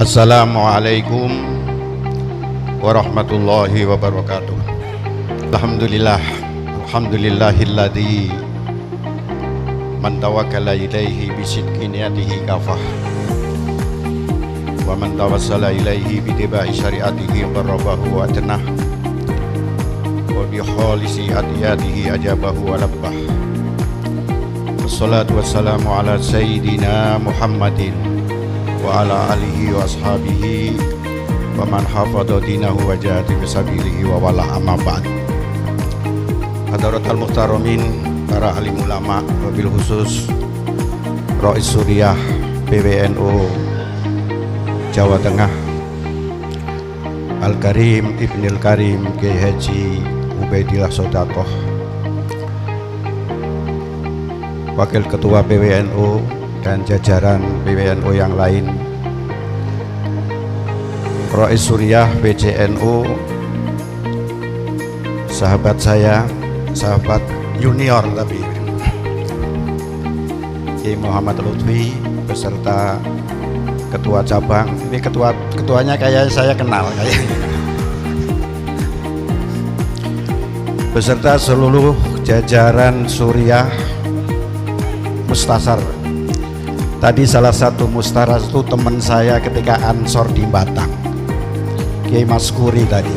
Assalamualaikum warahmatullahi wabarakatuh. Alhamdulillahilladzi man tawakkala ilaihi bisidqi niyatihi kafah wa man tawassala ilaihi bitiba'i syariatihi qarrabahu wa tanah wa bi khalisi adiyatihi ajabahu wa labbah. Wassalatu wassalamu ala sayyidina Muhammadin wa ala alihi wa ashabihi wa man hafadha dinahu wa jahada fi sabilihi wa wala amma ba'd. Hadaratul muhtaramin, para alim ulama, wabil khusus Rais Suriah PWNU Jawa Tengah Al-Karim Ibnul Karim Kiai Haji Ubaidillah Sodakoh, Wakil Ketua PWNU dan jajaran PWNU yang lain, Rais Suriah PCNU, sahabat saya, sahabat junior tapi Kiai Muhammad Lutfi beserta ketua cabang. Ini ketuanya kayak saya kenal kayaknya. Beserta seluruh jajaran Suriah Mustasar. Tadi salah satu Mustaras itu teman saya ketika Ansor di Batang, Kiai Maskuri tadi,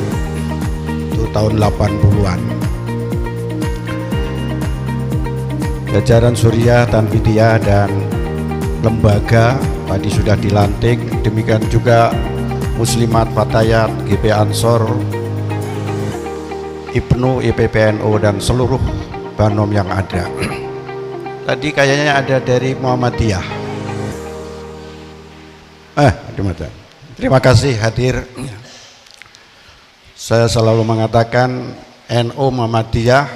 itu tahun 80-an. Jajaran Suriah, Tanfidiyah dan lembaga tadi sudah dilantik, demikian juga Muslimat, Fatayat, GP Ansor, Ibnu, IPPNU dan seluruh Banom yang ada. Tadi kayaknya ada dari Muhammadiyah. Terima kasih hadir. Saya selalu mengatakan NU, Muhammadiyah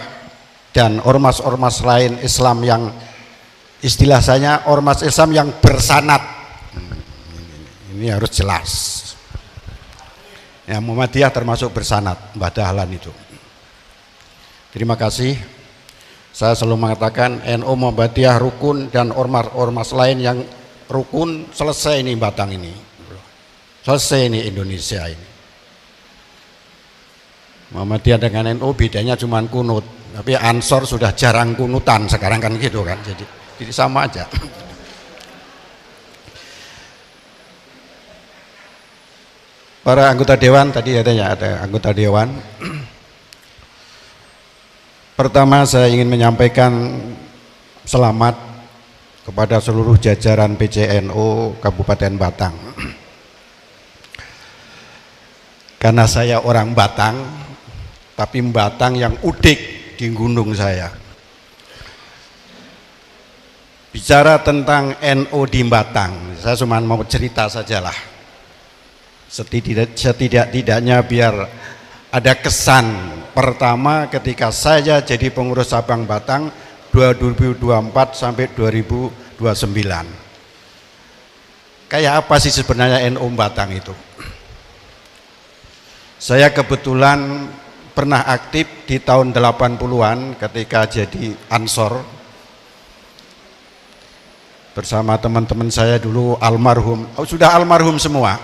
dan ormas-ormas lain Islam yang istilah saya ormas Islam yang bersanad. Ini harus jelas. Ya, Muhammadiyah termasuk bersanad, Mbah Dahlan itu. Terima kasih. Saya selalu mengatakan NU, Muhammadiyah rukun dan ormas-ormas lain yang rukun. Selesai ini Batang ini, selesai ini Indonesia ini. Muhammadiyah dengan NU bedanya cuma kunut, tapi Ansor sudah jarang kunutan sekarang kan gitu kan, jadi sama aja. Para anggota dewan tadi katanya ada anggota dewan. Pertama saya ingin menyampaikan selamat kepada seluruh jajaran PCNU Kabupaten Batang. Karena saya orang Batang, tapi Batang yang udik di gunung saya. Bicara tentang NU di Batang, saya cuma mau cerita sajalah. Setidak-tidaknya biar ada kesan. Pertama ketika saya jadi pengurus cabang Batang 2024 sampai 2029. Kayak apa sih sebenarnya NU Batang itu? Saya kebetulan pernah aktif di tahun 80-an ketika jadi Ansor bersama teman-teman saya dulu almarhum, sudah almarhum semua.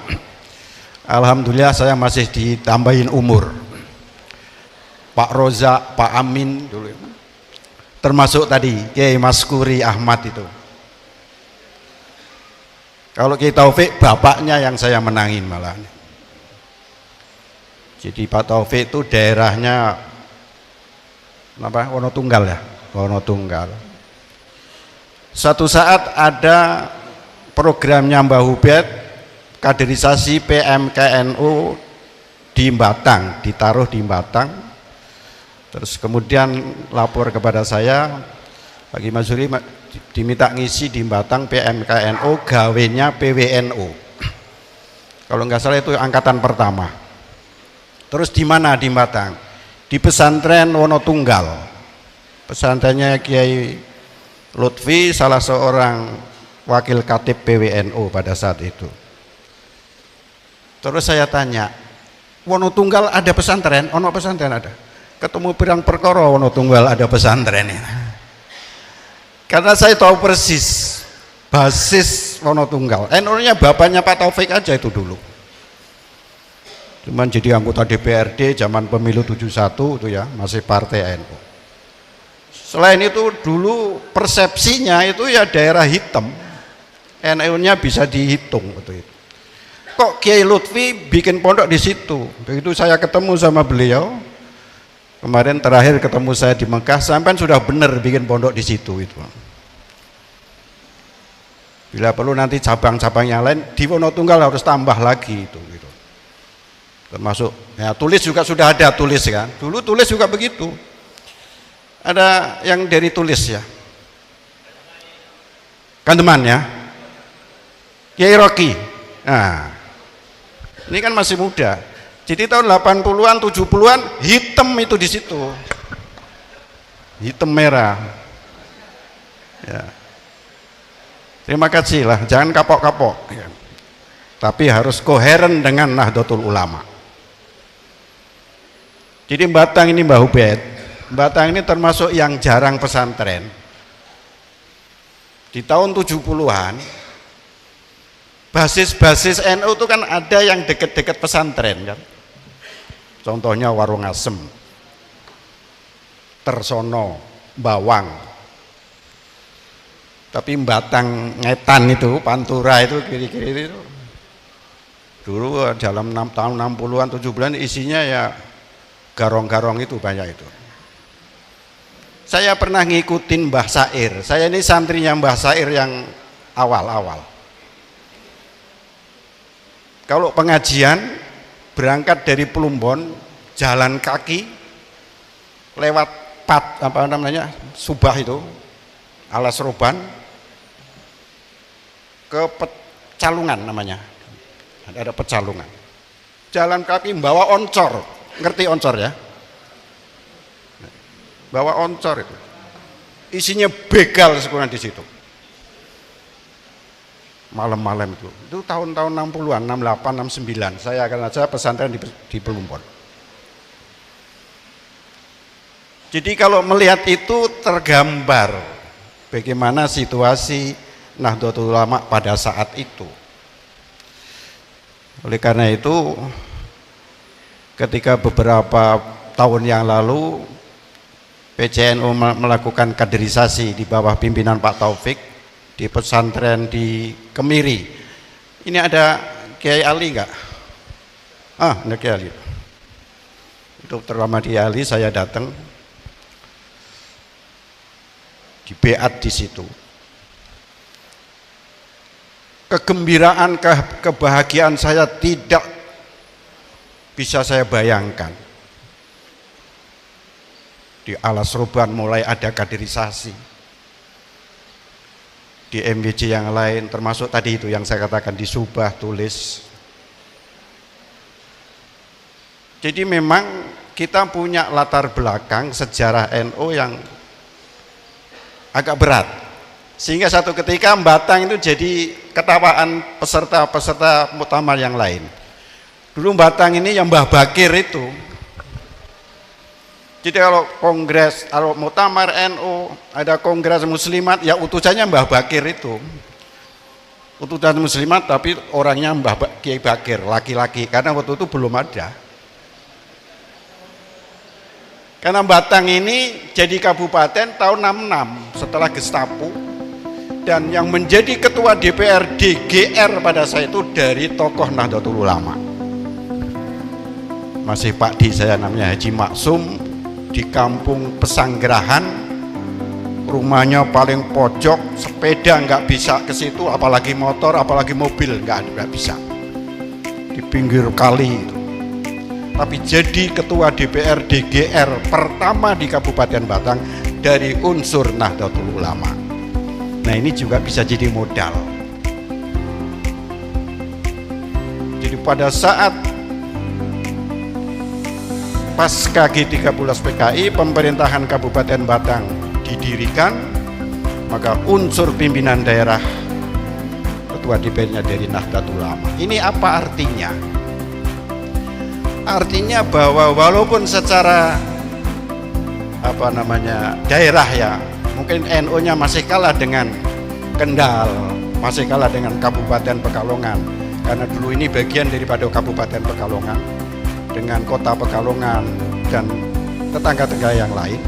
Alhamdulillah saya masih ditambahin umur. Pak Roza, Pak Amin dulu, termasuk tadi Kiai Maskuri Ahmad itu. Kalau Kiai Taufik bapaknya yang saya menangin malah. Jadi Pak Taufik itu daerahnya apa? Wonotunggal ya, Wonotunggal. Suatu saat ada programnya Mbah Ubed, kaderisasi PMKNU di Batang, ditaruh di Batang. Terus kemudian lapor kepada saya, Pak Kiai Mansuri diminta ngisi di Batang PMKNU, gawenya PWNU. Kalau nggak salah itu angkatan pertama. Terus di mana di Batang? Di pesantren Wonotunggal. Pesantrennya Kiai Lutfi, salah seorang wakil katib PWNU pada saat itu. Terus saya tanya, Wonotunggal ada pesantren? Ono pesantren ada. Ketemu pirang perkara Wonotunggal ada pesantren. Karena saya tahu persis basis Wonotunggal. NU-nya bapaknya Pak Taufik aja itu dulu. Cuman jadi anggota DPRD zaman pemilu 71 itu ya, masih partai NU. Selain itu dulu persepsinya itu ya daerah hitam. NU-nya bisa dihitung gitu itu. Kok Kiai Lutfi bikin pondok di situ? Begitu saya ketemu sama beliau, kemarin terakhir ketemu saya di Mekah, sampai sudah benar bikin pondok di situ itu. Bila perlu nanti cabang-cabang yang lain di Wonotunggal harus tambah lagi itu gitu. Termasuk ya tulis juga sudah ada tulis kan. Dulu tulis juga begitu. Ada yang dari tulis ya. Kandeman ya. Kiai Roki. Nah, ini kan masih muda. Jadi tahun 80-an, 70-an hitam itu di situ. Hitam merah. Ya. Terima kasih lah, jangan kapok-kapok ya. Tapi harus koheren dengan Nahdlatul Ulama. Jadi Batang ini Mbah Ubed, Batang ini termasuk yang jarang pesantren. Di tahun 70-an basis-basis NU itu kan ada yang deket-deket pesantren kan. Contohnya Warung Asem, Tersono, Bawang. Tapi Batang Ngetan itu, Pantura itu kiri-kiri itu dulu dalam tahun 60-an 70-an isinya ya garong-garong itu banyak itu. Saya pernah ngikutin Mbah Sair. Saya ini santrinya Mbah Sair yang awal-awal. Kalau pengajian berangkat dari Plumbon, jalan kaki lewat Subah itu, Alas Roban ke Pecalungan namanya, ada Pecalungan, jalan kaki bawa oncor, ngerti oncor ya, bawa oncor itu isinya begal sekurang di situ malam-malam itu tahun-tahun 60-an 68 69 saya akan aja pesantren di Plumbon. Jadi kalau melihat itu tergambar bagaimana situasi Nahdlatul Ulama pada saat itu. Oleh karena itu ketika beberapa tahun yang lalu PCNU melakukan kaderisasi di bawah pimpinan Pak Taufik di pesantren di Kemiri. Ini ada Kiai Ali enggak? Ada Kiai Ali. Itu terlama di Ali saya datang di beat di situ. Kegembiraan, kebahagiaan saya tidak bisa saya bayangkan. Di Alas Roban mulai ada kaderisasi. Di MWJ yang lain, termasuk tadi itu yang saya katakan di Subah tulis. Jadi memang kita punya latar belakang sejarah NU yang agak berat. Sehingga satu ketika Batang itu jadi ketawaan peserta-peserta muktamar yang lain. Dulu Batang ini yang Mbah Bakir itu. Jadi kalau kongres, kalau muktamar NU, ada kongres muslimat, ya utusannya Mbah Bakir itu. Utusan muslimat tapi orangnya Mbah Kiai Bakir, laki-laki, karena waktu itu belum ada. Karena Batang ini jadi kabupaten tahun 66 setelah Gestapo. Dan yang menjadi ketua DPRD GR pada saya itu dari tokoh Nahdlatul Ulama. Masih Pak Di saya namanya Haji Maksum, di kampung Pesanggerahan, rumahnya paling pojok, sepeda nggak bisa ke situ, apalagi motor, apalagi mobil nggak bisa. Di pinggir kali itu. Tapi jadi ketua DPRD GR pertama di Kabupaten Batang dari unsur Nahdlatul Ulama. Nah ini juga bisa jadi modal. Jadi pada saat pasca G13 PKI pemerintahan Kabupaten Batang didirikan, maka unsur pimpinan daerah ketua DPR-nya dari Nahdlatul Ulama. Ini apa artinya? Artinya bahwa walaupun secara daerah ya mungkin NU-nya masih kalah dengan Kendal, masih kalah dengan Kabupaten Pekalongan, karena dulu ini bagian daripada Kabupaten Pekalongan dengan Kota Pekalongan dan tetangga-tetangga yang lain.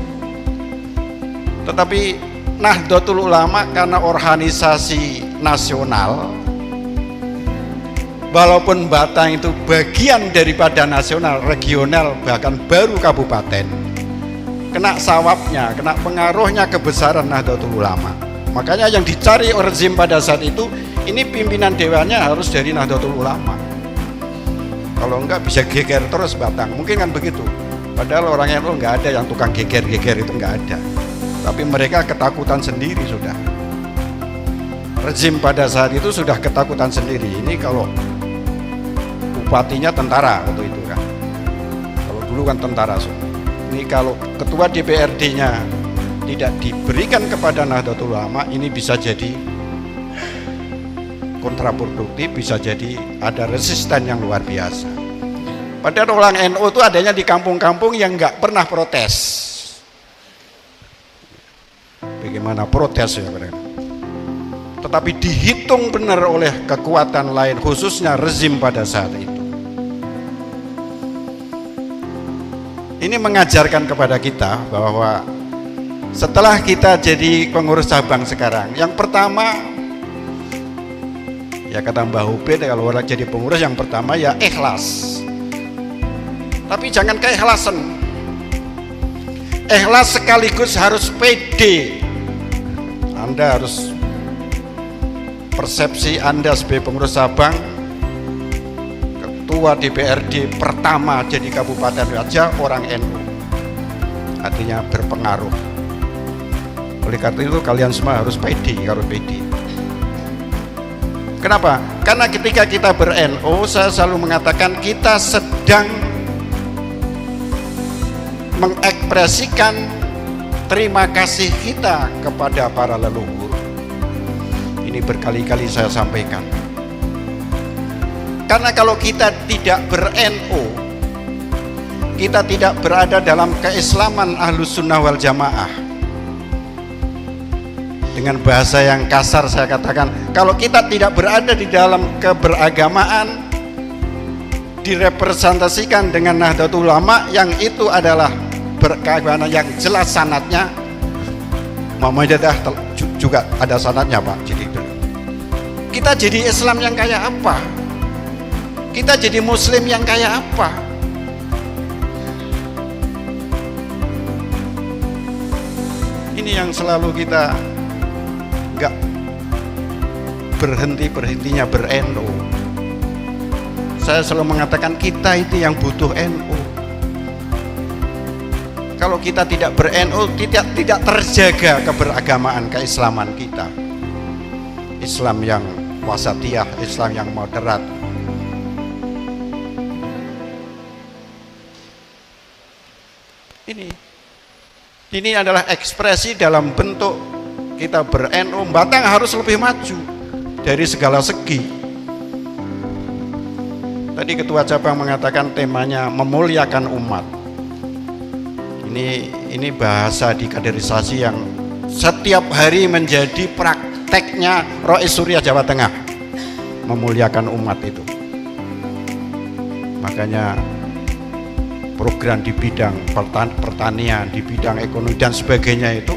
Tetapi Nahdlatul Ulama karena organisasi nasional, walaupun Batang itu bagian daripada nasional, regional, bahkan baru kabupaten, kena sawapnya, kena pengaruhnya kebesaran Nahdlatul Ulama. Makanya yang dicari rezim pada saat itu, ini pimpinan dewannya harus dari Nahdlatul Ulama. Kalau enggak bisa geger terus Batang, mungkin kan begitu. Padahal orang NU enggak ada yang tukang geger-geger, itu enggak ada. Tapi mereka ketakutan sendiri sudah. Rezim pada saat itu sudah ketakutan sendiri. Ini kalau bupatinya tentara waktu itu kan. Kalau dulu kan tentara semua. Ini kalau ketua DPRD-nya tidak diberikan kepada Nahdlatul Ulama, ini bisa jadi kontraproduktif, bisa jadi ada resisten yang luar biasa. Padahal orang NU itu adanya di kampung-kampung yang nggak pernah protes. Bagaimana protes ya mereka? Tetapi dihitung benar oleh kekuatan lain, khususnya rezim pada saat itu. Ini mengajarkan kepada kita bahwa setelah kita jadi pengurus cabang sekarang, yang pertama ya kata Mbah Ubed, kalau orang jadi pengurus yang pertama ya ikhlas. Tapi jangan keikhlasan. Ikhlas sekaligus harus pede. Anda harus persepsi Anda sebagai pengurus cabang, ketua DPRD pertama jadi kabupaten aja orang NU, artinya berpengaruh. Oleh karena itu kalian semua harus pede, harus pede. Kenapa? Karena ketika kita ber-NU, saya selalu mengatakan kita sedang mengekspresikan terima kasih kita kepada para leluhur. Ini berkali-kali saya sampaikan. Karena kalau kita tidak ber-NU, kita tidak berada dalam keislaman Ahlus Sunnah wal Jamaah. Dengan bahasa yang kasar saya katakan, kalau kita tidak berada di dalam keberagamaan, direpresentasikan dengan Nahdlatul Ulama, yang itu adalah berkaitan yang jelas sanadnya. Muhammadiyah juga ada sanadnya Pak. Jadi itu kita jadi Islam yang kayak apa? Kita jadi Muslim yang kayak apa? Ini yang selalu kita nggak berhentinya ber-NU. Saya selalu mengatakan kita itu yang butuh NU. Kalau kita tidak ber-NU, tidak terjaga keberagamaan keislaman kita. Islam yang wasatiyah, Islam yang moderat. Ini adalah ekspresi dalam bentuk kita ber-NU. Batang harus lebih maju dari segala segi. Tadi ketua cabang mengatakan temanya memuliakan umat. Ini bahasa di kaderisasi yang setiap hari menjadi prakteknya Rois Surya Jawa Tengah, memuliakan umat itu. Makanya program di bidang pertanian, di bidang ekonomi dan sebagainya itu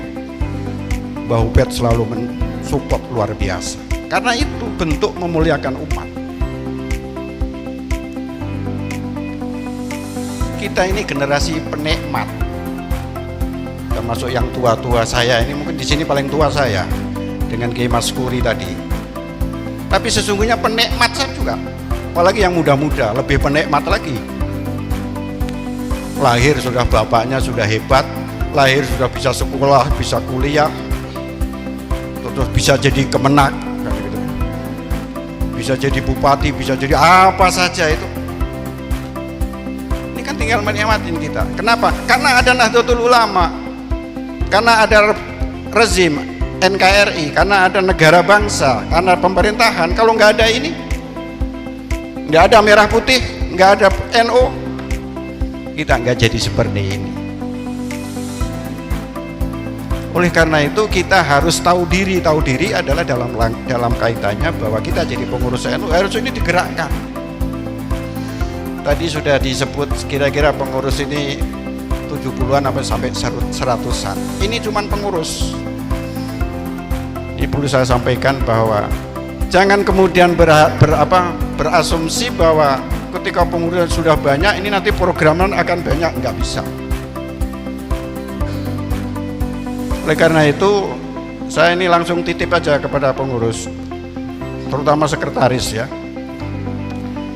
Mbah Ubed selalu mensupport luar biasa. Karena itu bentuk memuliakan umat. Kita ini generasi penikmat. Termasuk yang tua-tua saya ini, mungkin di sini paling tua saya dengan Kiai Maskuri tadi. Tapi sesungguhnya penikmat saya juga, apalagi yang muda-muda lebih penikmat lagi. Lahir sudah bapaknya sudah hebat, lahir sudah bisa sekolah, bisa kuliah, terus bisa jadi kemenak, bisa jadi bupati, bisa jadi apa saja itu. Ini kan tinggal menikmatin kita. Kenapa? Karena ada Nahdlatul Ulama. Karena ada rezim NKRI, karena ada negara bangsa, karena pemerintahan. Kalau nggak ada ini, nggak ada merah putih, nggak ada NU, kita nggak jadi seperti ini. Oleh karena itu kita harus tahu diri. Tahu diri adalah dalam kaitannya bahwa kita jadi pengurus NU harus ini digerakkan. Tadi sudah disebut kira-kira pengurus ini 70-an sampai 100-an. Ini cuman pengurus. Ini perlu saya sampaikan bahwa jangan kemudian berasumsi bahwa ketika pengurus sudah banyak ini nanti programan akan banyak, nggak bisa. Oleh karena itu saya ini langsung titip aja kepada pengurus, terutama sekretaris ya.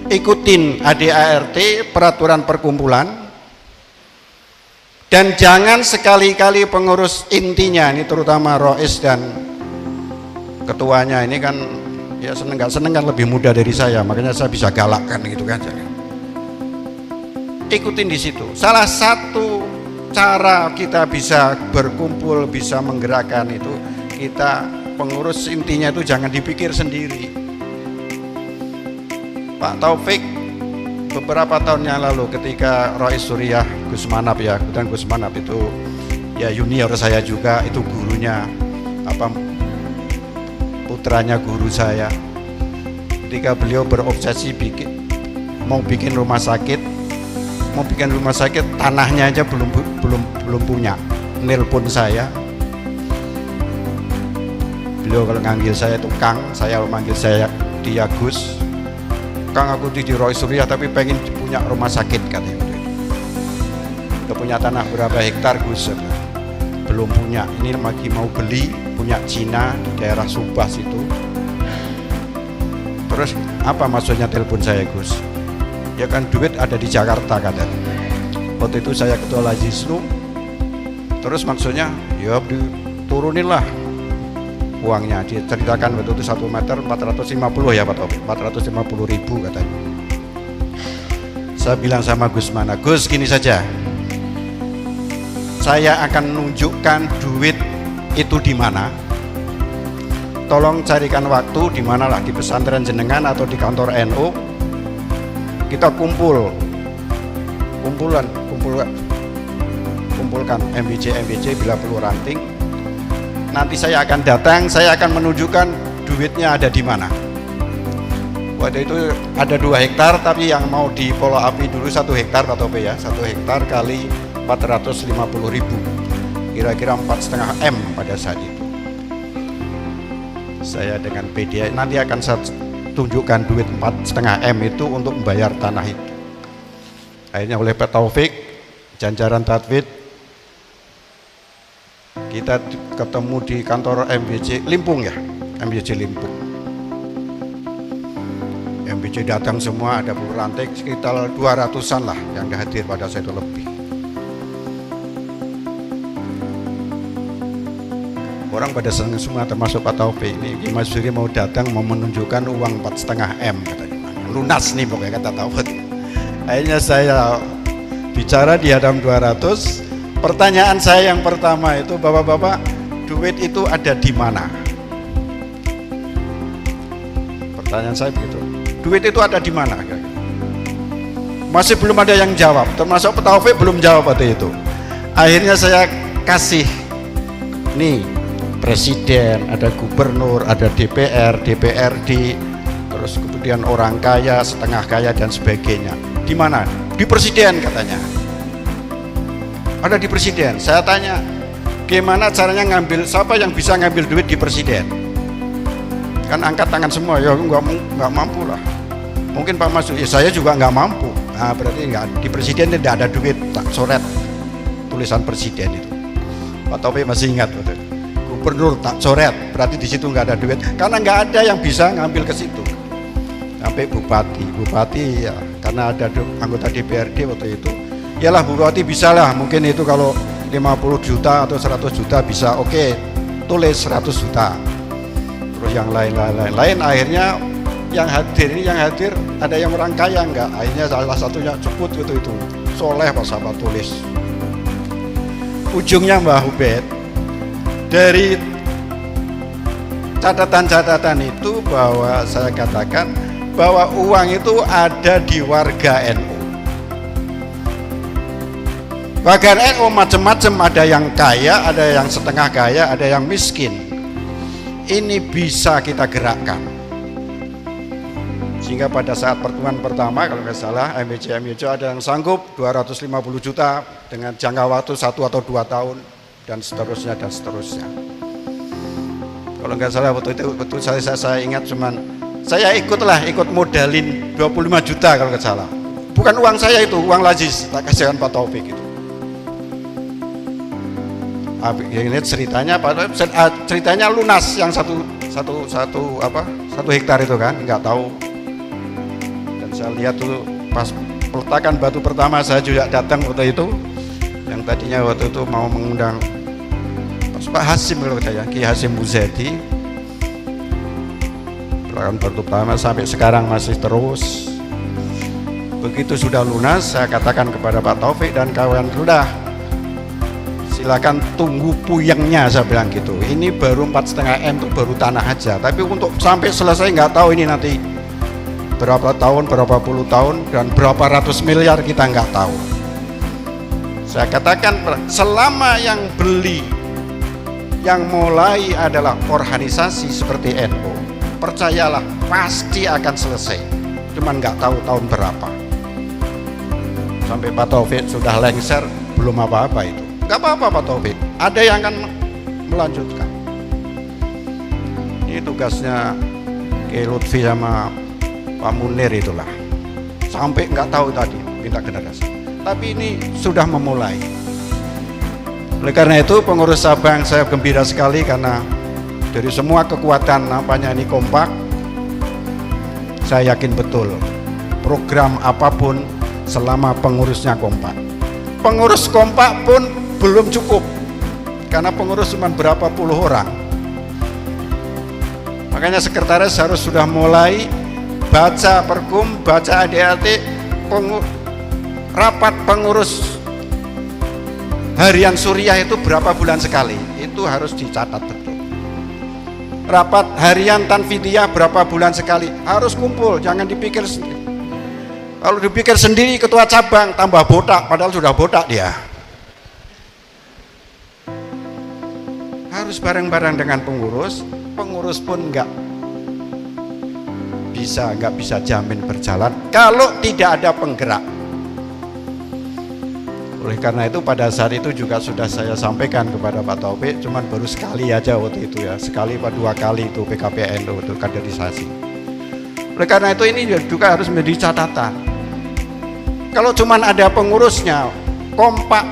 Ikutin ADART, peraturan perkumpulan, dan jangan sekali-kali pengurus intinya ini terutama Rois dan ketuanya ini kan ya seneng gak seneng kan lebih muda dari saya, makanya saya bisa galakkan gitu kan. Ikutin di situ. Salah satu cara kita bisa berkumpul, bisa menggerakkan itu kita pengurus intinya itu jangan dipikir sendiri. Pak Taufik beberapa tahun yang lalu ketika Rois Suriah Gus Manap ya, dan Gus Manap itu ya junior saya juga, itu gurunya putranya guru saya. Ketika beliau berobsesi mau bikin rumah sakit, tanahnya aja belum punya. Nelpon saya. Beliau kalau manggil saya itu Kang, saya manggil saya dia Gus. Kang, aku di Rois Suriah tapi pengen punya rumah sakit katanya. Udah punya tanah berapa hektar Gus? Belum punya. Ini lagi mau beli, punya Cina di daerah Subas itu. Terus apa maksudnya telepon saya Gus? Ya kan duit ada di Jakarta katanya. Waktu itu saya ketua Lajisnu. Terus maksudnya ya diturunin lah uangnya. Diceritakan waktu itu 1 meter 450 ya Pak Taufik, 450.000 katanya. Saya bilang sama Gus Mana, Gus gini saja, saya akan nunjukkan duit itu di mana. Tolong carikan waktu di mana lah, di pesantren jenengan atau di kantor NU. Kita kumpulkan MBC bila perlu ranting. Nanti saya akan datang, saya akan menunjukkan duitnya ada di mana. Waktu itu ada 2 hektar, tapi yang mau di follow up dulu 1 hektar Pak Tope ya, 1 hektar kali 450.000, kira-kira 4,5 M pada saat itu. Saya dengan PDI nanti akan saya tunjukkan duit 4,5 M itu untuk membayar tanah itu. Akhirnya oleh Pak Taufik, jajaran Tatwid, kita ketemu di kantor MBC Limpung ya, MBC Limpung. MBC datang semua, ada puluh ranting, sekitar 200-an lah yang hadir pada saat itu lebih. Orang pada senang semua termasuk Pak Taufik. Ini Mas Suri mau datang mau menunjukkan uang 4,5 M katanya. Lunas nih pokoknya kata Taufik. Akhirnya saya bicara di hadapan 200. Pertanyaan saya yang pertama itu, Bapak-bapak, duit itu ada di mana? Pertanyaan saya begitu. Duit itu ada di mana? Masih belum ada yang jawab, termasuk Pak Taufik belum jawab waktu itu. Akhirnya saya kasih nih, presiden, ada gubernur, ada DPR, DPRD, terus kemudian orang kaya, setengah kaya dan sebagainya. Di mana? Di presiden katanya. Ada di presiden. Saya tanya, gimana caranya ngambil? Siapa yang bisa ngambil duit di presiden? Kan angkat tangan semua. Ya nggak mampu lah. Mungkin Pak Masud, ya saya juga nggak mampu. Nah, berarti nggak di presiden tidak ada duit, tak coret tulisan presiden itu. Pak Taufik masih ingat betul. Gubernur tak coret, berarti di situ nggak ada duit. Karena nggak ada yang bisa ngambil ke situ. Sampai bupati ya, karena ada anggota DPRD waktu itu. Yalah bupati bisa lah, mungkin itu kalau 50 juta atau 100 juta bisa, oke, tulis 100 juta. Terus yang lain akhirnya yang hadir ada yang orang kaya enggak, akhirnya salah satunya sebut itu soleh Pak sahabat tulis. Ujungnya Mbah Ubed, dari catatan-catatan itu bahwa saya katakan bahwa uang itu ada di warga NU. Bahkan NU macam-macam, ada yang kaya, ada yang setengah kaya, ada yang miskin. Ini bisa kita gerakkan. Sehingga pada saat pertemuan pertama, kalau nggak salah, MBC ada yang sanggup 250 juta dengan jangka waktu 1 atau 2 tahun, dan seterusnya dan seterusnya. Kalau nggak salah waktu itu betul saya ingat, cuman saya ikut modalin 25 juta kalau nggak salah. Bukan uang saya itu, uang Lazis, tak kasihkan Pak Taufik itu. Ini ceritanya ceritanya lunas yang satu hektar itu kan, nggak tahu. Saya lihat tuh pas peletakan batu pertama, saya juga datang waktu itu, yang tadinya waktu itu mau mengundang Pak Hasim, kalau saya Ki Hasim Muzadi. Peletakan batu pertama sampai sekarang masih terus. Begitu sudah lunas, saya katakan kepada Pak Taufik dan kawan, sudah silakan tunggu puyengnya, saya bilang gitu. Ini baru 4,5 M itu baru tanah aja, tapi untuk sampai selesai nggak tahu ini nanti berapa tahun, berapa puluh tahun, dan berapa ratus miliar kita nggak tahu. Saya katakan selama yang beli, yang mulai adalah organisasi seperti NU, percayalah pasti akan selesai. Cuman nggak tahu tahun berapa. Sampai Pak Taufik sudah lengser, belum apa-apa itu. Nggak apa-apa Pak Taufik, ada yang akan melanjutkan. Ini tugasnya Ki Lutfi sama Pak Munir itulah, sampai nggak tahu tadi minta generasi, tapi ini sudah memulai. Oleh karena itu pengurus cabang saya gembira sekali, karena dari semua kekuatan nampaknya ini kompak. Saya yakin betul program apapun selama pengurusnya kompak. Pengurus kompak pun belum cukup, karena pengurus cuma berapa puluh orang. Makanya sekretaris harus sudah mulai baca pergum, baca adik-adik, rapat pengurus harian Suriah itu berapa bulan sekali, itu harus dicatat betul. Rapat harian Tanfidiyah berapa bulan sekali, harus kumpul, jangan dipikir sendiri. Kalau dipikir sendiri ketua cabang tambah botak, padahal sudah botak dia. Harus bareng-bareng dengan pengurus, pengurus pun nggak bisa jamin berjalan kalau tidak ada penggerak. Oleh karena itu pada saat itu juga sudah saya sampaikan kepada Pak Taufik, cuman baru sekali aja waktu itu ya, sekali atau 2 kali itu PKPN itu kaderisasi. Oleh karena itu ini juga harus menjadi catatan. Kalau cuman ada pengurusnya kompak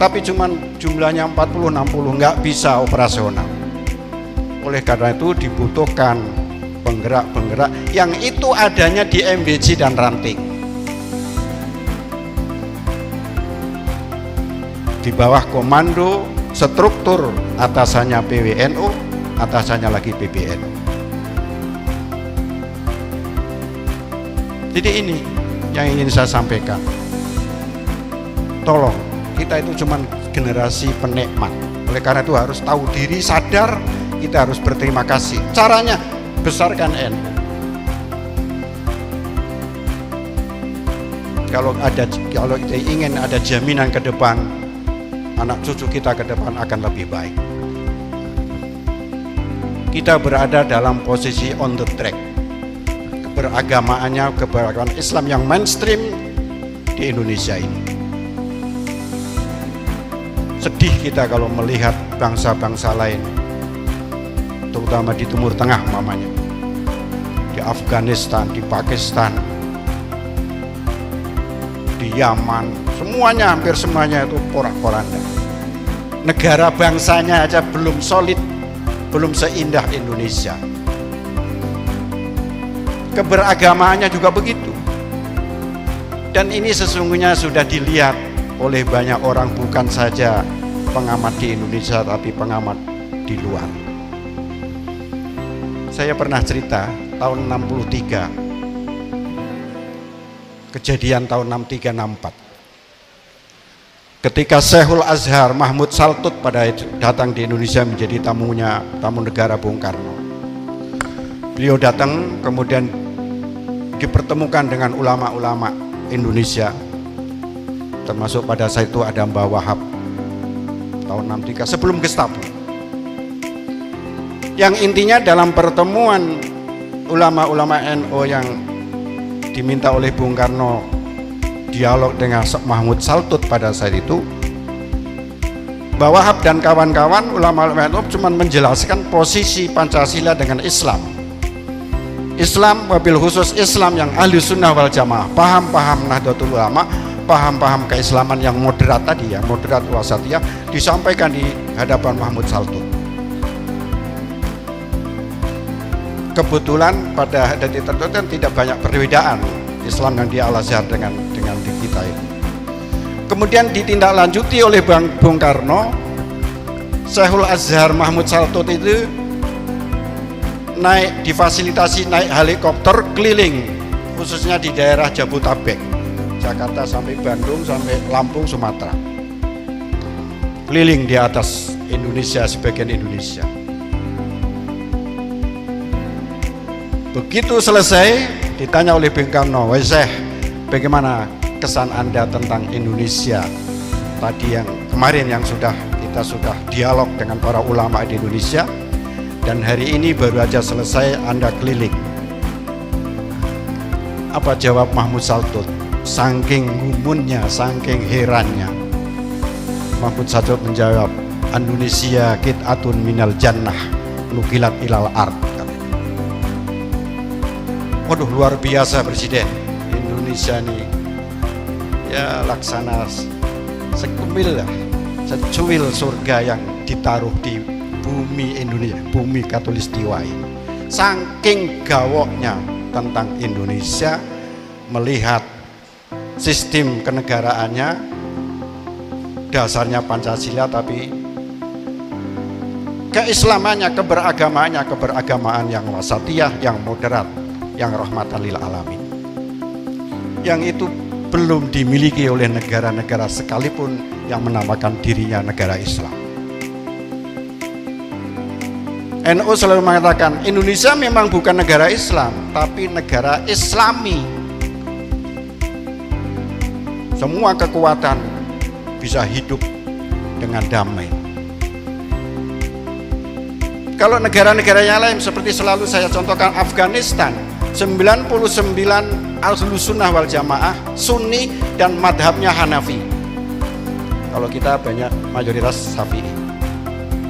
tapi cuman jumlahnya 40-60 nggak bisa operasional. Oleh karena itu dibutuhkan penggerak-penggerak yang itu adanya di MBC dan ranting, di bawah komando struktur atasannya PWNU, atasannya lagi PBNU. Jadi ini yang ingin saya sampaikan, tolong, kita itu cuma generasi penikmat. Oleh karena itu harus tahu diri, sadar, kita harus berterima kasih. Caranya besarkan NU. Kalau kita ingin ada jaminan ke depan, anak cucu kita ke depan akan lebih baik. Kita berada dalam posisi on the track. Keberagamaannya, keberagaman Islam yang mainstream di Indonesia ini. Sedih kita kalau melihat bangsa-bangsa lain, terutama di Timur Tengah mamanya, di Afghanistan, di Pakistan, di Yaman, semuanya, hampir semuanya itu porak-poranda. Negara bangsanya aja belum solid, belum seindah Indonesia. Keberagamaannya juga begitu. Dan ini sesungguhnya sudah dilihat oleh banyak orang, bukan saja pengamat di Indonesia tapi pengamat di luar. Saya pernah cerita tahun 63, kejadian tahun 63-64, ketika Syekhul Azhar Mahmud Saltut pada itu datang di Indonesia menjadi tamu negara Bung Karno. Beliau datang kemudian dipertemukan dengan ulama-ulama Indonesia. termasuk pada saat itu ada Mbah Wahab tahun 63 sebelum Gestapo, yang intinya dalam pertemuan ulama-ulama NU yang diminta oleh Bung Karno dialog dengan Mahmud Saltut pada saat itu, Mbah Wahab dan kawan-kawan ulama-ulama NU cuma menjelaskan posisi Pancasila dengan Islam, wabil khusus Islam yang ahli sunnah wal jamaah, paham-paham Nahdlatul Ulama, paham-paham keislaman yang moderat tadi, yang moderat wasatiyah, disampaikan di hadapan Mahmud Saltut. Kebetulan pada titik tertentu tidak banyak perbedaan Islam yang di Al-Azhar dengan di kita ini. Kemudian ditindaklanjuti oleh Bung Karno, Syekhul Azhar Mahmud Saltut itu difasilitasi naik helikopter keliling, khususnya di daerah Jabodetabek, Jakarta sampai Bandung sampai Lampung, Sumatera, keliling di atas Indonesia, sebagian Indonesia. Begitu selesai ditanya oleh Bung Karno, "Wahai Syekh, bagaimana kesan Anda tentang Indonesia tadi yang kemarin yang kita sudah dialog dengan para ulama di Indonesia, dan hari ini baru aja selesai Anda keliling?" Apa jawab Mahmud Saltut? Saking gumunnya, saking herannya, Mahmud Saltut menjawab, "Indonesia qit'atun minal jannah nukilat ilal ard." Waduh, luar biasa Presiden. Indonesia ini ya laksana sekumil lah, secuil surga yang ditaruh di bumi Indonesia, bumi Katulistiwa ini. Saking gawoknya tentang Indonesia, melihat sistem kenegaraannya dasarnya Pancasila, tapi keislamannya, keberagamaan yang wasatiyah, yang moderat, yang rahmatan lil alamin, yang itu belum dimiliki oleh negara-negara sekalipun yang menamakan dirinya negara Islam. NU selalu mengatakan Indonesia memang bukan negara Islam, tapi negara Islami. Semua kekuatan bisa hidup dengan damai. Kalau negara-negara yang lain seperti selalu saya contohkan Afghanistan, 99 Ahlussunnah wal Jamaah Sunni dan madhabnya Hanafi. Kalau kita banyak mayoritas Syafi'i.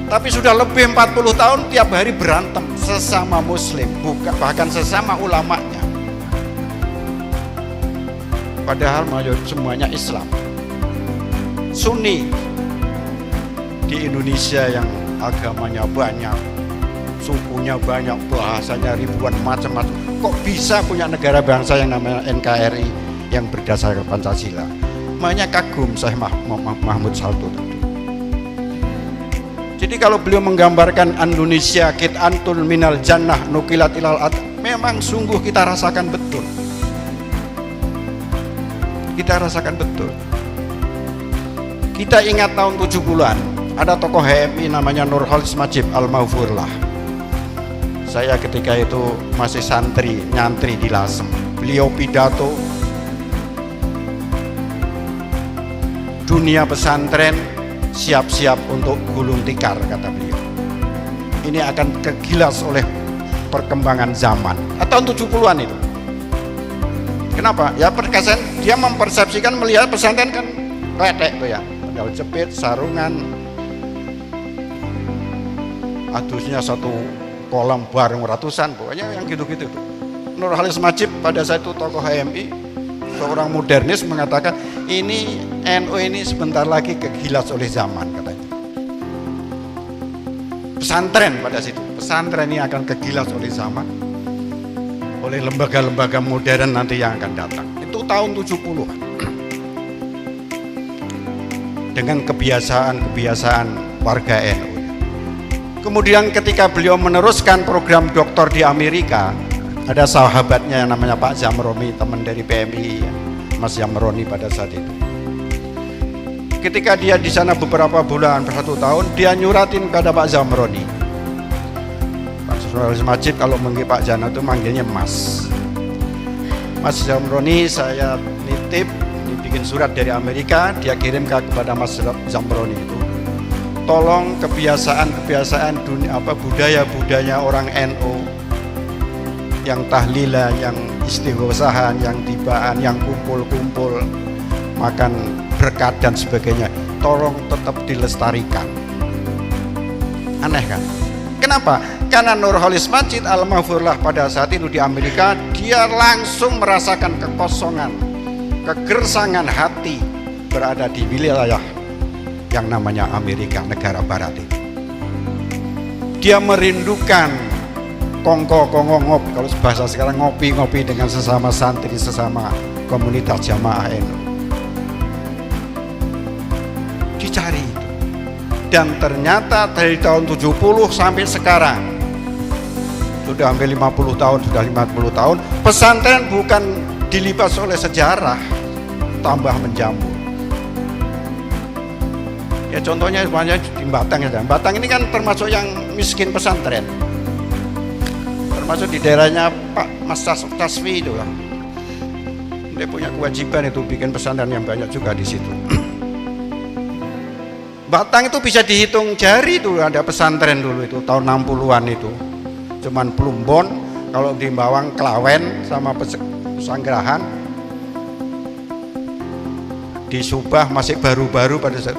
Tapi sudah lebih 40 tahun tiap hari berantem sesama muslim, bahkan sesama ulamanya. Padahal semuanya Islam. Sunni di Indonesia yang agamanya banyak, sukunya banyak, bahasanya ribuan, macam-macam. Kok bisa punya negara bangsa yang namanya NKRI yang berdasarkan Pancasila? Makanya kagum saya Mahmud Saltut. Jadi kalau beliau menggambarkan Indonesia qit'atun minal jannah nukilat ilal ard, memang sungguh kita rasakan betul. Kita rasakan betul. Kita ingat tahun 70-an, ada tokoh HMI namanya Nurholis Majib Al-Maghfurlah. Saya ketika itu masih nyantri di Lasem. Beliau pidato, dunia pesantren siap-siap untuk gulung tikar, kata beliau. Ini akan kegilas oleh perkembangan zaman. Tahun 70-an itu. Kenapa? Ya perkasan dia mempersepsikan, melihat pesantren kan kletek tuh ya, pedal jepit, sarungan, adusnya satu kolam bareng ratusan, pokoknya yang gitu-gitu tuh. Nurholis Majib pada saat itu tokoh HMI, seorang modernis, mengatakan ini NU ini sebentar lagi kegilas oleh zaman, katanya. Pesantren pada situ, pesantren ini akan kegilas oleh zaman, oleh lembaga-lembaga modern nanti yang akan datang. Itu tahun 70-an. Dengan kebiasaan warga NU. Kemudian ketika beliau meneruskan program doktor di Amerika, ada sahabatnya yang namanya Pak Zamroni, teman dari PMI ya, Mas Zamroni pada saat itu. Ketika dia di sana beberapa bulan, 1 tahun, dia nyuratin kepada Pak Zamroni. Pak Nurholis Majib kalau manggil Pak Jana itu manggilnya Mas. Mas Zamroni, saya nitip ini bikin surat dari Amerika, dia kirim kepada Mas Zamroni itu, tolong kebiasaan dunia budaya orang NU yang tahlilan, yang istighosahan, yang tibaan, yang kumpul-kumpul, makan berkat dan sebagainya, tolong tetap dilestarikan. Aneh kan? Kenapa? Karena Nurholis Majid Al-Mahfurlah pada saat itu di Amerika, dia langsung merasakan kekosongan, kegersangan hati berada di wilayah yang namanya Amerika, negara barat itu. Dia merindukan kongko ngopi, kalau bahasa sekarang ngopi dengan sesama santri, sesama komunitas jamaah NU. Dicari itu. Dan ternyata dari tahun 70 sampai sekarang sudah hampir 50 tahun, sudah 50 tahun, pesantren bukan dilibas oleh sejarah, tambah menjamur. Ya contohnya semuanya di Batang ya. Batang ini kan termasuk yang miskin pesantren, termasuk di daerahnya Pak Mas Tasfi itu lah. Dia punya kewajiban itu bikin pesantren yang banyak juga di situ. Batang itu bisa dihitung jari tuh, ada pesantren dulu itu tahun 60-an itu. Cuman Plumbon, kalau di Bawang Klawen sama Pesanggerahan. Di Subah masih baru-baru pada saat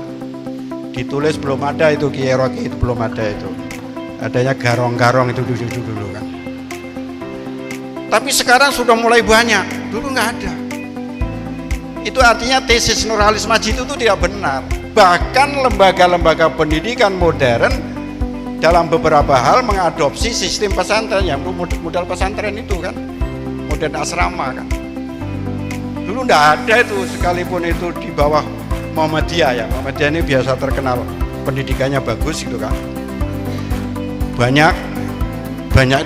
ditulis belum ada itu Kiai Roki, itu belum ada itu. Adanya garong-garong itu dulu kan. Tapi sekarang sudah mulai banyak, dulu nggak ada. Itu artinya tesis Nurholis Majid itu tidak benar. Bahkan lembaga-lembaga pendidikan modern dalam beberapa hal mengadopsi sistem pesantren, yang model pesantren itu kan, model asrama kan. Dulu tidak ada itu, sekalipun itu di bawah Muhammadiyah ya. Muhammadiyah ini biasa terkenal pendidikannya bagus gitu kan. Banyak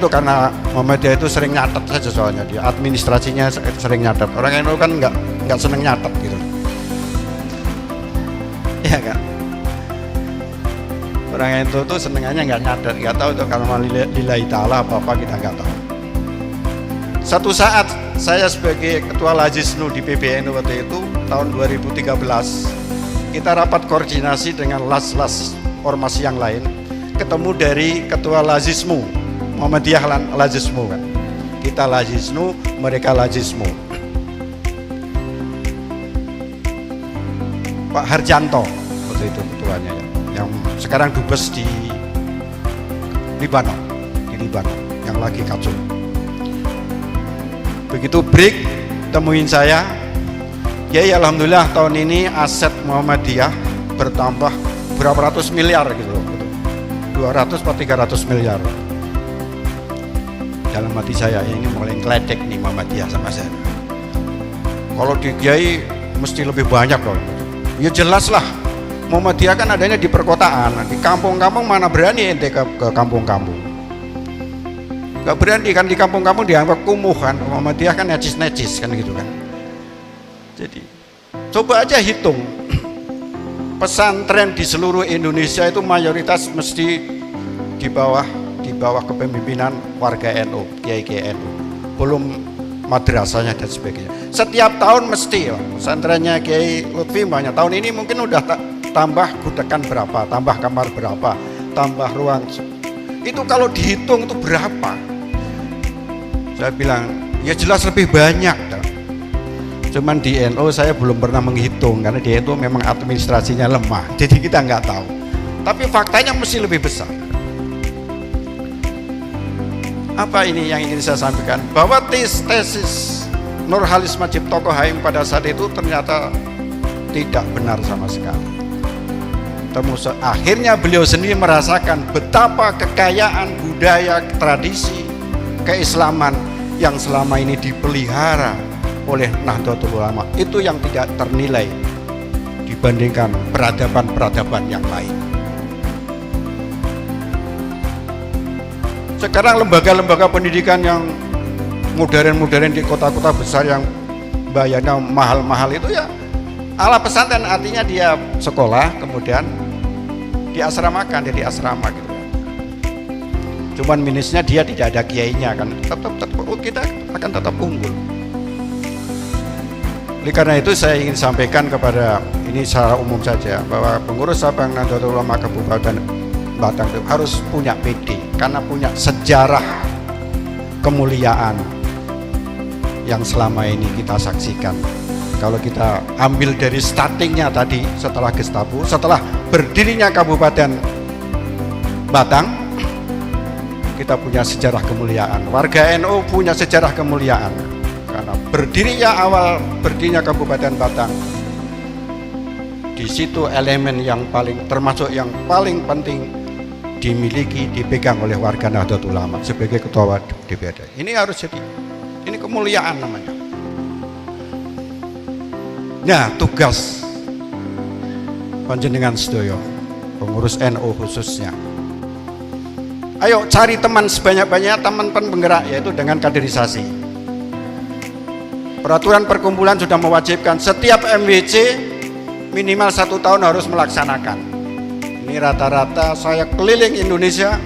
itu karena Muhammadiyah itu sering nyatet saja, soalnya dia administrasinya sering nyatet. Orang yang itu kan nggak seneng nyatet gitu. Ya kan, orang yang itu tuh senengannya nggak nyadar, nggak tahu itu karena lillahi ta'ala apa kita nggak tahu. Satu saat saya sebagai ketua Lajisnu di PBNU waktu itu tahun 2013, kita rapat koordinasi dengan las ormas yang lain, ketemu dari ketua Lajismu, Muhammadiyah Lajismu kan, kita Lajisnu, mereka Lajismu. Pak Harjanto waktu itu ketuanya ya, yang sekarang dubes di Libanon, yang lagi kacau. Begitu break temuin saya, ya alhamdulillah tahun ini aset Muhammadiyah bertambah berapa ratus miliar gitu loh, 200 atau 300 miliar. Dalam hati saya ini mulai ngeledek nih Muhammadiyah sama saya. Kalau di Kiai mesti lebih banyak loh. Ya jelas lah, Muhammadiyah kan adanya di perkotaan, di kampung-kampung mana berani ente ke kampung-kampung. Gak berani kan, di kampung-kampung dianggap kumuh kan, Muhammadiyah kan necis kan gitu kan. Jadi coba aja hitung, pesantren di seluruh Indonesia itu mayoritas mesti di bawah kepemimpinan warga NU, Kiai NU, belum madrasahnya dan sebagainya. Setiap tahun mesti pesantrennya Kiai Lutfi banyak. Tahun ini mungkin udah tambah gudekan berapa, tambah kamar berapa, tambah ruang. Itu kalau dihitung itu berapa? Saya bilang ya jelas lebih banyak. Cuman di NU saya belum pernah menghitung, karena di NU memang administrasinya lemah, jadi kita nggak tahu. Tapi faktanya mesti lebih besar. Apa ini yang ingin saya sampaikan? Bahwa tesis Nurholis Majid Tokoh Haim pada saat itu ternyata tidak benar sama sekali. Terus akhirnya beliau sendiri merasakan betapa kekayaan budaya, tradisi, keislaman yang selama ini dipelihara oleh Nahdlatul Ulama itu yang tidak ternilai dibandingkan peradaban-peradaban yang lain. Sekarang lembaga-lembaga pendidikan yang modern-modern di kota-kota besar yang bayarnya mahal-mahal itu ya ala pesantren, artinya dia sekolah kemudian diasramakan, jadi asrama gitu. Cuman minusnya dia tidak ada kiainya kan, tetap kita akan tetap unggul. 50 Oleh karena itu saya ingin sampaikan kepada ini secara umum saja bahwa pengurus cabang Nahdlatul Ulama Kabupaten Batang itu harus punya PD karena punya sejarah kemuliaan yang selama ini kita saksikan. Kalau kita ambil dari startingnya tadi setelah Gestapo, setelah berdirinya Kabupaten Batang, kita punya sejarah kemuliaan. Warga NU punya sejarah kemuliaan karena berdirinya Kabupaten Batang. Di situ elemen yang termasuk yang paling penting dimiliki, dipegang oleh warga Nahdlatul Ulama sebagai ketua DPRD. Ini harus jadi, ini kemuliaan namanya. Nah, tugas panjenengan sedaya, pengurus NU khususnya, ayo cari teman sebanyak-banyaknya, teman penggerak, yaitu dengan kaderisasi. Peraturan perkumpulan sudah mewajibkan setiap MWC minimal 1 tahun harus melaksanakan. Ini rata-rata saya keliling Indonesia,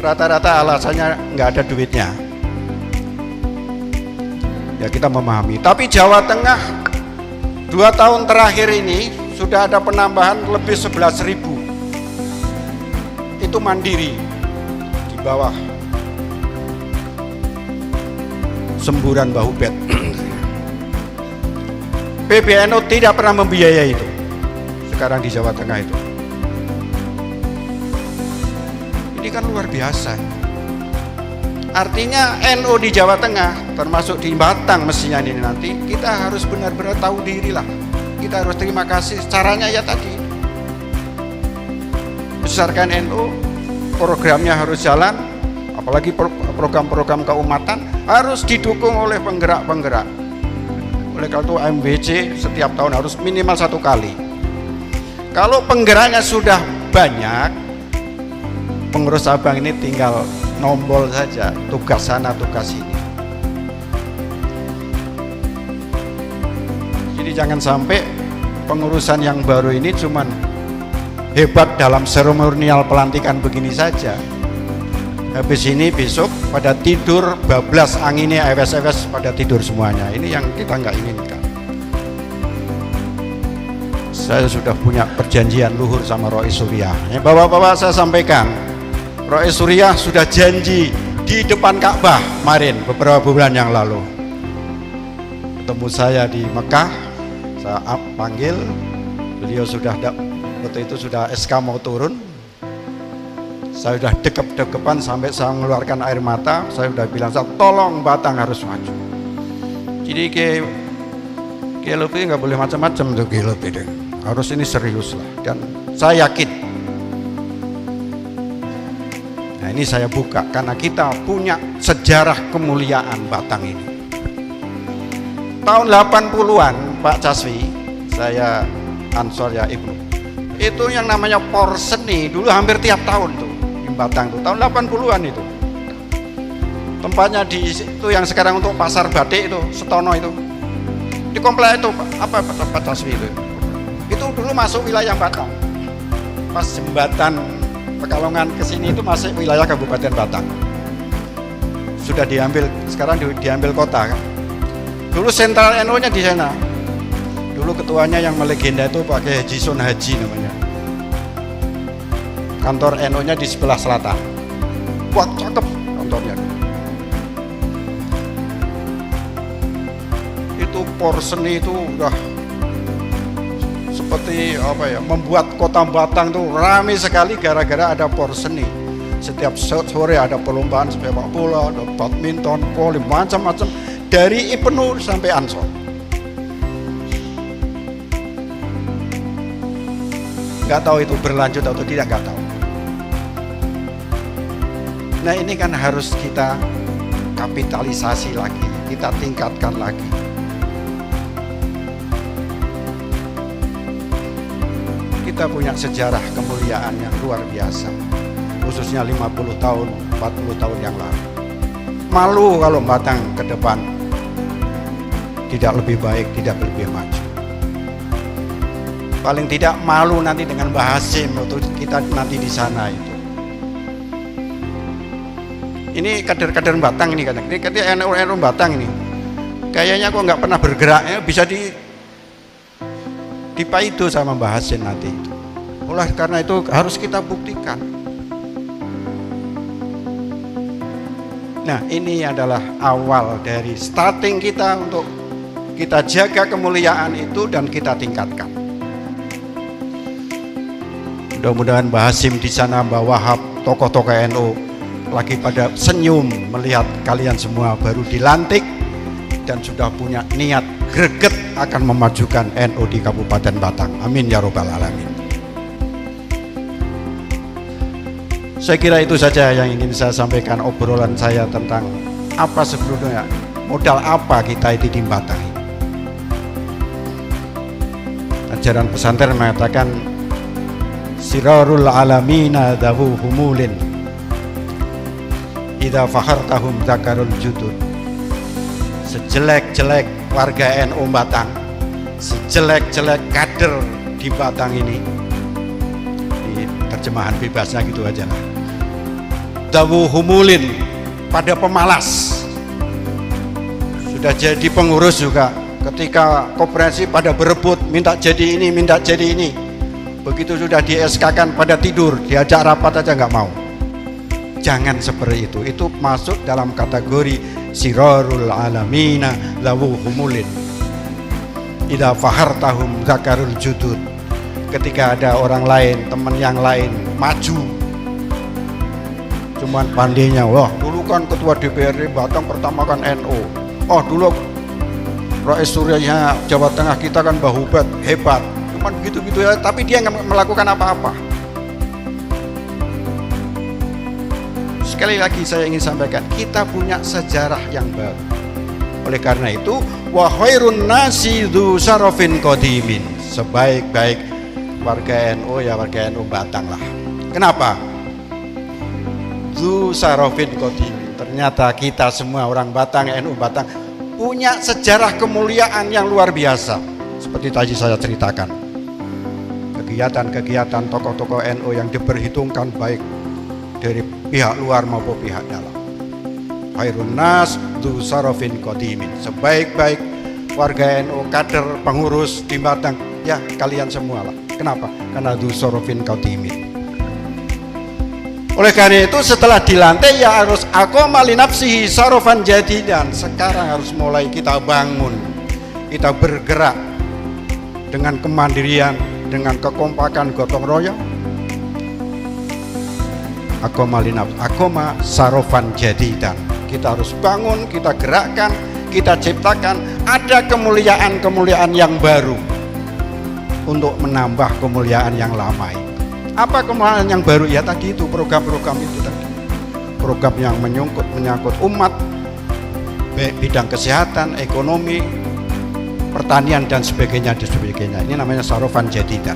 rata-rata alasannya nggak ada duitnya. Ya kita memahami. Tapi Jawa Tengah 2 tahun terakhir ini sudah ada penambahan lebih 11.000. Itu mandiri di bawah semburan bahu bed. PBNU tidak pernah membiayai itu. Sekarang di Jawa Tengah itu. Ini kan luar biasa. Artinya NU di Jawa Tengah, termasuk di Batang mestinya ini nanti, kita harus benar-benar tahu diri lah. Kita harus terima kasih. Caranya ya tadi, besarkan NU, programnya harus jalan, apalagi program-program keumatan harus didukung oleh penggerak-penggerak. Oleh karena itu MWC setiap tahun harus minimal 1 kali. Kalau penggeraknya sudah banyak, pengurus cabang ini tinggal nombol saja, tugas sana, tugas sini. Jadi jangan sampai pengurusan yang baru ini cuman hebat dalam seremonial pelantikan begini saja. Habis ini besok pada tidur bablas anginnya, ewes-ewes pada tidur semuanya. Ini yang kita nggak inginkan. Saya sudah punya perjanjian luhur sama Rois Suriah. Ya, bapak-bapak saya sampaikan, Rois Suriah sudah janji di depan Ka'bah kemarin beberapa bulan yang lalu. Ketemu saya di Mekah, saya panggil, beliau sudah waktu itu sudah SK mau turun. Saya sudah dekep-dekepan sampai saya mengeluarkan air mata. Saya sudah bilang, tolong Batang harus maju. Jadi GLP nggak boleh macam-macam tuh GLP deh. Harus ini serius lah. Dan saya yakin. Nah ini saya buka karena kita punya sejarah kemuliaan Batang ini. Tahun 80-an Pak Caswi, saya Ansor ya Ibnu. Itu yang namanya porseni dulu hampir tiap tahun tuh di Batang tuh. Tahun 80-an itu. Tempatnya di itu yang sekarang untuk pasar batik itu, Setono itu. Di komplek itu apa Pak Caswi itu. Itu dulu masuk wilayah Batang. Pas jembatan Pekalongan ke sini itu masih wilayah Kabupaten Batang. Sudah diambil, sekarang diambil kota kan. Dulu sentral NU-nya di sana. Dulu ketuanya yang melegenda itu pakai Haji Sun Haji namanya. Kantor NU-nya di sebelah selatan. Wah, cakep kantornya. Itu porseni itu udah seperti apa ya, membuat kota Batang tuh ramai sekali gara-gara ada porseni. Setiap sore ada perlombaan sepak bola, ada badminton, voli, macam-macam dari Ibnu sampai Ansor. Nggak tahu itu berlanjut atau tidak, nggak tahu. Nah ini kan harus kita kapitalisasi lagi, kita tingkatkan lagi. Kita punya sejarah kemuliaan yang luar biasa, khususnya 50 tahun, 40 tahun yang lalu. Malu kalau Batang ke depan tidak lebih baik, tidak lebih maju. Paling tidak malu nanti dengan Mbah Hasim waktu kita nanti di sana itu. Ini kader-kader Batang ini kadang. Ini ketika NU Batang ini kayaknya kok nggak pernah bergerak, ya bisa dipaido sama Mbah Hasin nanti itu. Oleh karena itu harus kita buktikan. Nah, ini adalah awal dari starting kita untuk kita jaga kemuliaan itu dan kita tingkatkan. Mudah-mudahan Mbah Hasim di sana, Mbah Wahab, tokoh-tokoh NU lagi pada senyum melihat kalian semua baru dilantik dan sudah punya niat greget akan memajukan NU di Kabupaten Batang. Amin ya robbal alamin. Saya kira itu saja yang ingin saya sampaikan, obrolan saya tentang apa sebetulnya, modal apa kita itu di Batang. Ajaran pesantren mengatakan sirarul alamina dawu humulin idza fakhartahum zakarul judud. Sejelek-jelek warga NU Batang, sejelek-jelek kader di Batang ini, di terjemahan bebasnya gitu aja lah, dawu humulin, pada pemalas. Sudah jadi pengurus juga, ketika konferensi pada berebut minta jadi ini, minta jadi ini. Begitu sudah di SK-kan pada tidur, diajak rapat aja nggak mau. Jangan seperti itu masuk dalam kategori sirarul alamina lawu humulin idza fahartahum zakarul judud. Ketika ada orang lain, teman yang lain maju, cuman pandainya, wah dulu kan ketua DPRD Batang pertama kan NU, oh dulu Rais Suryanya Jawa Tengah kita kan Mbah Hubert hebat, cuman gitu-gitu ya, tapi dia nggak melakukan apa-apa. Sekali lagi saya ingin sampaikan, kita punya sejarah yang baru. Oleh karena itu, wa khairun nasi dzu syarafin qadimin, sebaik-baik warga NU ya warga NU Batang lah. Kenapa? Dzu syarafin qadimin. Ternyata kita semua orang Batang, NU Batang punya sejarah kemuliaan yang luar biasa. Seperti tadi saya ceritakan, kegiatan-kegiatan tokoh-tokoh NU yang diperhitungkan baik dari pihak luar maupun pihak dalam. Khairun nas dzu syarafin qadimin, sebaik-baik warga NU, kader, pengurus di Batang ya kalian semua lah. Kenapa? Karena dzu syarafin qadimin. Oleh karena itu setelah dilantik ya harus aqama li nafsihi syarafan jadidan. Sekarang harus mulai kita bangun, kita bergerak dengan kemandirian, dengan kekompakan gotong royong. Aqama syarafan jadidan. Kita harus bangun, kita gerakkan, kita ciptakan ada kemuliaan-kemuliaan yang baru untuk menambah kemuliaan yang lama ini. Apa kemuliaan yang baru? Ya tadi itu program-program itu tadi. Program yang menyangkut umat, baik bidang kesehatan, ekonomi, pertanian dan sebagainya. Ini namanya syarafan jadidan.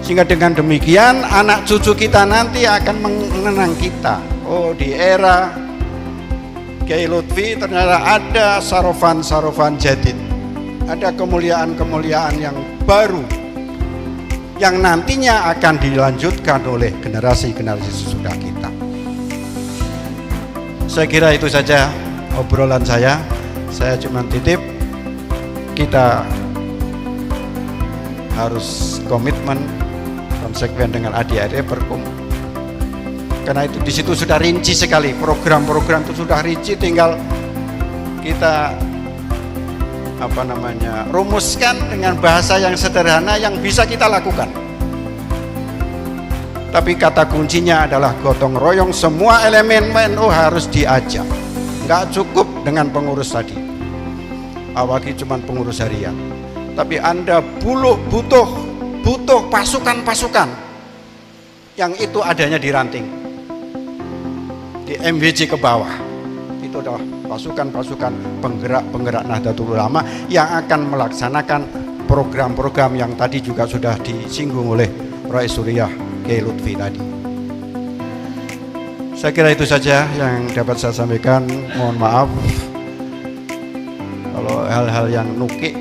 Sehingga dengan demikian anak cucu kita nanti akan mengenang kita. Oh, di era Kiai Lutfi ternyata ada syarafan jadid, ada kemuliaan-kemuliaan yang baru yang nantinya akan dilanjutkan oleh generasi-generasi sesudah kita. Saya kira itu saja obrolan saya. Saya cuma titip, kita harus komitmen konsekuen dengan adik-adik berkumpul. Karena itu di situ sudah rinci sekali, program-program itu sudah rinci, tinggal kita rumuskan dengan bahasa yang sederhana yang bisa kita lakukan. Tapi kata kuncinya adalah gotong royong, semua elemen NU harus diajak. Nggak cukup dengan pengurus tadi, awaki cuma pengurus harian, tapi Anda butuh pasukan-pasukan yang itu adanya di ranting, di MWJ ke bawah. Itu adalah pasukan-pasukan penggerak Nahdlatul Ulama yang akan melaksanakan program-program yang tadi juga sudah disinggung oleh Rais Suriah Kiai Lutfi tadi. Saya kira itu saja yang dapat saya sampaikan. Mohon maaf kalau hal-hal yang nukik.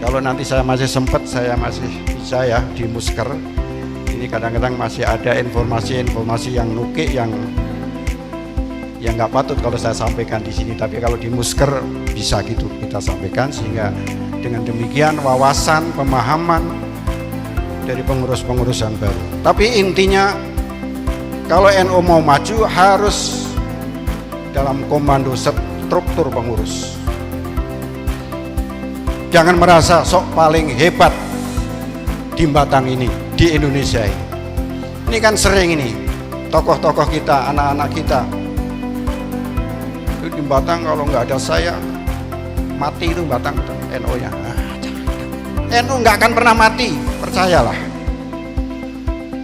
Kalau nanti saya masih sempat, saya masih bisa ya di Musker. Ini kadang-kadang masih ada informasi-informasi yang nukik yang Ya nggak patut kalau saya sampaikan di sini, tapi kalau di Musker bisa gitu kita sampaikan, sehingga dengan demikian wawasan, pemahaman dari pengurus-pengurus yang baru. Tapi intinya kalau NU mau maju harus dalam komando struktur pengurus. Jangan merasa sok paling hebat di Batang ini, di Indonesia ini. Ini kan sering ini tokoh-tokoh kita, anak-anak kita di Batang, kalau nggak ada saya mati itu Batang, NU-nya. NU nggak akan pernah mati, percayalah.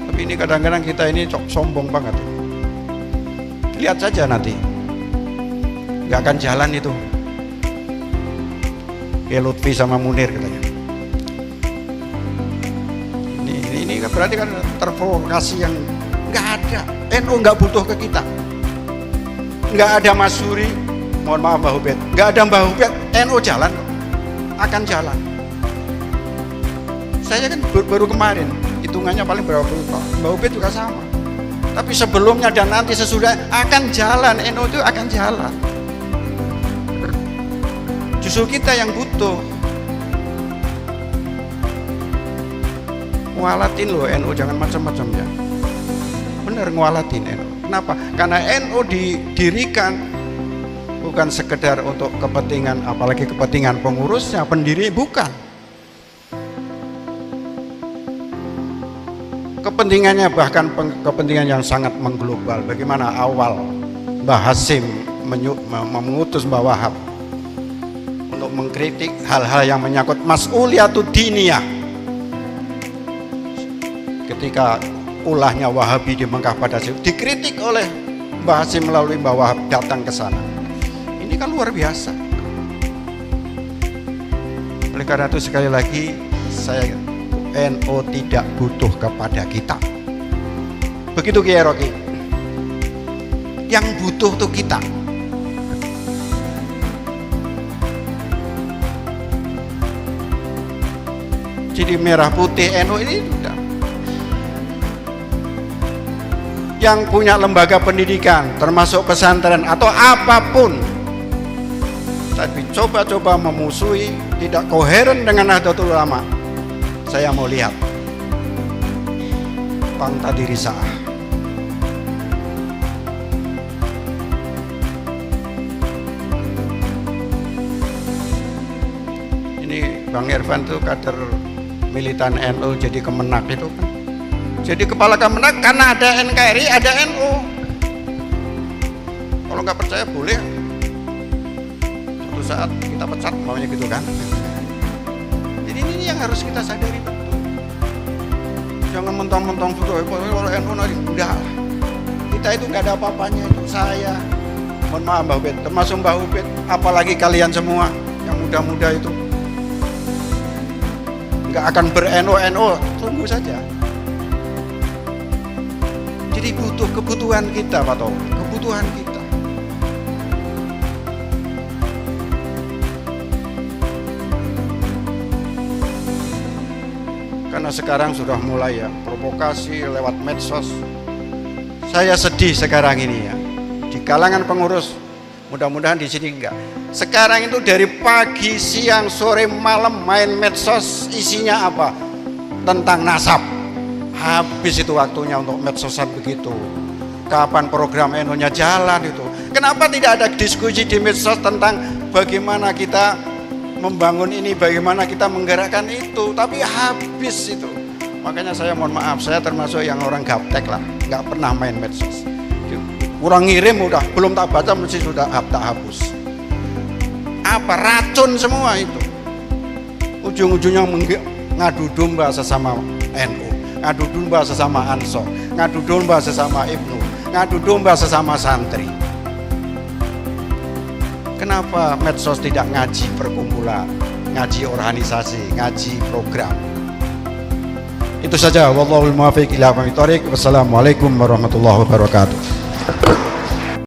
Tapi ini kadang-kadang kita ini sombong banget. Lihat saja nanti, nggak akan jalan itu. Kayak Lutfi sama Munir katanya. Ini berarti kan terprovokasi yang nggak ada. NU nggak butuh ke kita. Nggak ada Mas Suri, mohon maaf Mbah Ubed, nggak ada Mbah Ubed, NU jalan, akan jalan. Saya kan baru kemarin, hitungannya paling berapa puluh tahun, Mbah Ubed juga sama. Tapi sebelumnya dan nanti sesudah akan jalan, NU itu akan jalan. Justru kita yang butuh. Ngualatin loh NU, jangan macam-macam ya. Bener ngualatin NU. Kenapa? Karena NU didirikan bukan sekedar untuk kepentingan, apalagi kepentingan pengurusnya, pendiri, bukan. Kepentingannya bahkan kepentingan yang sangat mengglobal. Bagaimana awal Mbah Hasim mengutus Mbah Wahab untuk mengkritik hal-hal yang menyangkut mas'uliyatud diniyah. Ketika ulahnya Wahabi di Mekah pada saat dikritik oleh Mbah Hasim melalui Mbah Wahab datang ke sana. Ini kan luar biasa. Oleh karena itu sekali lagi saya, NU tidak butuh kepada kita. Begitu Kiai Roki. Yang butuh tuh kita. Jadi merah putih NU ini sudah. Yang punya lembaga pendidikan termasuk pesantren atau apapun, tapi coba-coba memusuhi, tidak koheren dengan Nahdlatul Ulama, saya mau lihat Bang Tadi Risaah. Ini Bang Irfan tuh kader militan NU jadi Kemenak itu kan. Jadi kepala Kemenak karena ada NKRI, ada NU. Kalau nggak percaya boleh. Suatu saat kita pecat maunya gitu kan. Jadi ini yang harus kita sadari betul. Jangan mentang-mentang sudah kalau NU nanti udah lah. Kita itu nggak ada apa-apanya itu. Saya, mohon maaf Mbah Ubed, termasuk Mbah Ubed, apalagi kalian semua yang muda-muda itu nggak akan ber-NU, tunggu saja. Jadi butuh kebutuhan kita Pak Taufik, kebutuhan kita. Karena sekarang sudah mulai ya provokasi lewat medsos. Saya sedih sekarang ini ya. Di kalangan pengurus, mudah-mudahan di sini enggak. Sekarang itu dari pagi, siang, sore, malam main medsos, isinya apa? Tentang nasab. Habis itu waktunya untuk medsosan begitu. Kapan program NU-nya jalan itu? Kenapa tidak ada diskusi di medsos tentang bagaimana kita membangun ini, bagaimana kita menggerakkan itu? Tapi habis itu. Makanya saya mohon maaf, saya termasuk yang orang gaptek lah, nggak pernah main medsos. Kurang ngirim udah, belum tak baca mesti sudah tak hapus. Apa racun semua itu? Ujung-ujungnya ngadu domba sesama NU. Ngadu domba sesama Ansor, ngadu domba sesama Ibnu, ngadu domba sesama santri. Kenapa medsos tidak ngaji perkumpulan, ngaji organisasi, ngaji program? Itu saja. Wallahul muwaffiq ila aqwamit thoriq. Wassalamualaikum warahmatullahi wabarakatuh.